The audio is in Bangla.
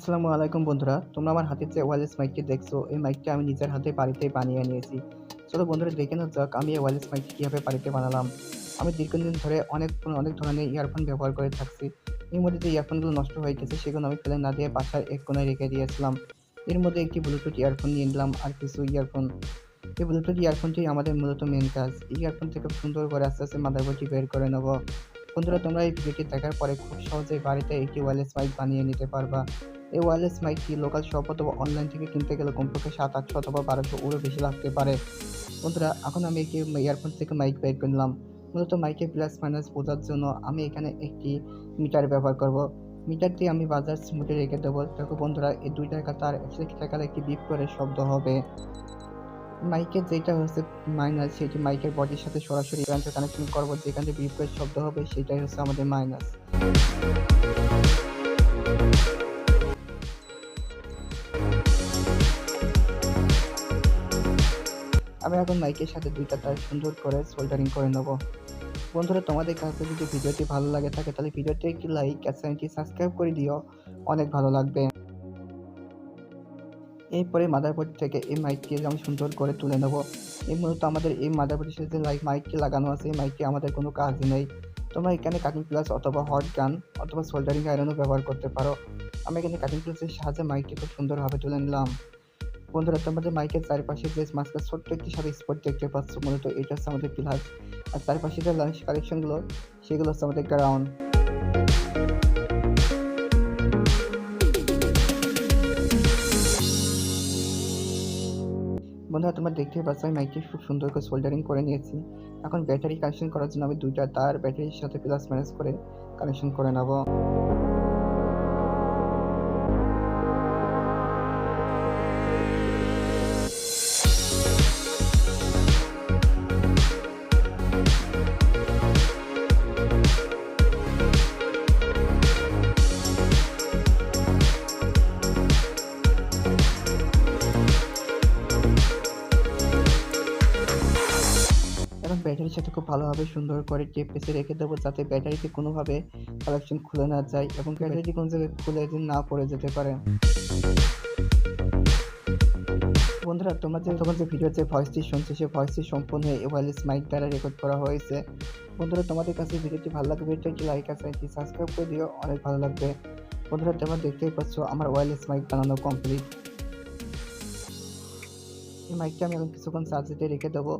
আসসালামু আলাইকুম বন্ধুরা, তোমরা আমার হাতের যে ওয়্যারলেস মাইকটি দেখছো, এই মাইকটি আমি নিজের হাতে বাড়িতেই বানিয়ে নিয়েছি। চলো বন্ধুরা দেখে নেওয়া যাক আমি এই ওয়্যারলেস মাইকটি কীভাবে বাড়িতে বানালাম। আমি দীর্ঘদিন ধরে অনেক ধরনের ইয়ারফোন ব্যবহার করে থাকছি। এর মধ্যে যে ইয়ারফোনগুলো নষ্ট হয়ে গেছে সেগুলো আমি ফেলে না দিয়ে বাসার এক কোণায় রেখে দিয়েছিলাম। এর মধ্যে একটি ব্লুটুথ ইয়ারফোন নিয়ে নিলাম আর কিছু ইয়ারফোন। এই ব্লুটুথ ইয়ারফোনটি আমাদের মূলত মেন কাজ। এই ইয়ারফোন থেকে সুন্দর করে আস্তে আস্তে মাদারবোর্ডটি বের করে নেব। বন্ধুরা তোমরা এই ভিডিওটি দেখার পরে খুব সহজেই বাড়িতে একটি ওয়্যারলেস মাইক বানিয়ে নিতে পারবা। এই ওয়্যারলেস মাইকটি লোকাল শপ অথবা অনলাইন থেকে কিনতে গেলে কমপক্ষে 700-800 অথবা 1200 বেশি লাগতে পারে। বন্ধুরা এখন আমি একটি ইয়ারফোন থেকে মাইক বের করে নিলাম। মূলত মাইকের প্লাস মাইনাস বোঝার জন্য আমি এখানে একটি মিটার ব্যবহার করব। মিটার দিয়ে আমি বাজার স্মুথে রেখে দেবো। দেখো বন্ধুরা এই 2 টাকা তার 1 টাকার একটি বিপ করে শব্দ হবে। মাইকের যেটা হচ্ছে মাইনাস সেটি মাইকের বডির সাথে সরাসরি কারেন্টের কানেকশন করব, যেখানে বিপ করে শব্দ হবে সেটাই হচ্ছে আমাদের মাইনাস। আমি এখন মাইকের সাথে 2টা তার সুন্দর করে সোল্ডারিং করে নেব। বন্ধুরা তোমাদের কাছে যদি ভিডিওটি ভালো লাগে থাকে তাহলে ভিডিওতে একটি লাইক আর চ্যানেলটি সাবস্ক্রাইব করে দিও, অনেক ভালো লাগবে। এরপরে মাদারবোর্ড থেকে এই মাইকটি আমি সুন্দর করে তুলে নেব। এই মূলত আমাদের এই মাদারবোর্ডের সাথে যে মাইকটি লাগানো আছে এই মাইকটি আমাদের কোনো কাজই নেই। তোমরা এখানে কাটিং প্লাস অথবা হট গান অথবা সোল্ডারিং আয়রনও ব্যবহার করতে পারো। আমি এখানে কাটিং প্লাসের সাহায্যে মাইকটি খুব সুন্দরভাবে তুলে নিলাম। বন্ধুরা তোমাদের মাইকের চারপাশে যে মাঝখানে ছোট্ট একটি সাদা স্পট দেখতে পাচ্ছ, মূলত এটা হচ্ছে আমাদের প্লাস, আর চারপাশে যে লাইন কানেকশনগুলো সেগুলো হচ্ছে আমাদের গ্রাউন্ড। বন্ধুরা তোমরা দেখতেই পাচ্ছ আমি মাইকটি খুব সুন্দর করে সোল্ডারিং করে নিয়েছি। এখন ব্যাটারি কানেকশন করার জন্য আমি 2টা তার ব্যাটারির সাথে প্লাস মাইনাস করে কানেকশন করে নেব। এখন ব্যাটারির সাথে খুব ভালোভাবে সুন্দর করে টেপ পেঁচে রেখে দেবো, যাতে ব্যাটারিতে কোনোভাবে কানেকশন খুলে না যায় এবং ব্যাটারিটি কোনো জায়গায় খুলে না পড়ে যেতে পারে। বন্ধুরা তোমরা যে ভিডিওর যে ভয়েসটি শুনছো সেই ভয়েসটি সম্পূর্ণ এই ওয়্যারলেস মাইক দ্বারা রেকর্ড করা হয়েছে। বন্ধুরা তোমাদের কাছে ভিডিওটি ভালো লাগবে একটি লাইক আর চ্যানেলটি সাবস্ক্রাইব করে দিও, অনেক ভালো লাগবে। বন্ধুরা তোমরা দেখতেই পাচ্ছ আমার ওয়্যারলেস মাইক বানানো কমপ্লিট। এই মাইকটা আমি এখন কিছুক্ষণ চার্জ দিতে রেখে দেবো।